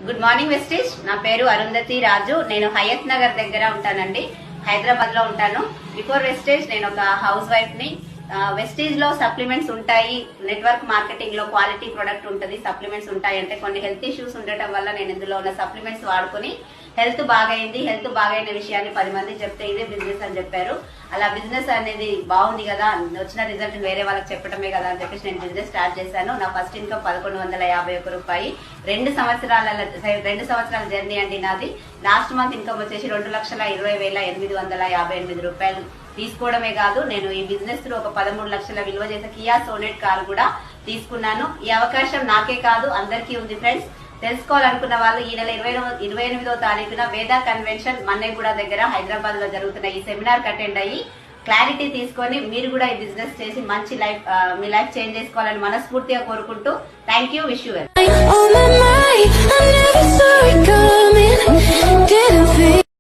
Good morning wastage. నా పేరు అరుంధతి రాజు. నేను హయత్ నగర్ దగ్గర ఉంటానండి, హైదరాబాద్ లో ఉంటాను. బిఫోర్ వెస్టేజ్ నేను ఒక హౌస్ వైఫ్ ని. వెస్టేజ్ లో సప్లిమెంట్స్ ఉంటాయి, నెట్వర్క్ మార్కెటింగ్ లో క్వాలిటీ ప్రొడక్ట్ ఉంటుంది, సప్లిమెంట్స్ ఉంటాయి. అంటే కొన్ని హెల్త్ ఇష్యూస్ ఉండటం వల్ల నేను ఇందులో ఉన్న సప్లిమెంట్స్ వాడుకుని హెల్త్ బాగైంది. హెల్త్ బాగైన విషయాన్ని 10 మంది చెప్తే ఇదే బిజినెస్ అని చెప్పారు. అలా బిజినెస్ అనేది బాగుంది కదా, వచ్చిన రిజల్ట్ వేరే వాళ్ళకి చెప్పడమే కదా అని చెప్పేసి నేను బిజినెస్ స్టార్ట్ చేశాను. నా ఫస్ట్ ఇన్కమ్ 1151 రూపాయి. 2 సంవత్సరాల జర్నీ అండి నాది. లాస్ట్ మంత్ ఇన్కమ్ వచ్చేసి 2,20,858 రూపాయలు. తీసుకోవడమే కాదు, నేను ఈ బిజినెస్ తో ఒక 13 లక్షల విలువ చేసే కియా సోనెట్ కార్ కూడా తీసుకున్నాను. ఈ అవకాశం నాకే కాదు అందరికీ ఉంది ఫ్రెండ్స్. తెలుసుకోవాలనుకున్న వాళ్ళు ఈ నెల 28వ తారీఖున వేదా కన్వెన్షన్ మన్నెగూడ దగ్గర హైదరాబాద్ లో జరుగుతున్న ఈ సెమినార్ అటెండ్ అయ్యి క్లారిటీ తీసుకొని మీరు కూడా ఈ బిజినెస్ చేసి మంచి లైఫ్, మీ లైఫ్ చేంజ్ చేసుకోవాలని మనస్ఫూర్తిగా కోరుకుంటూ thank you. Wish you well.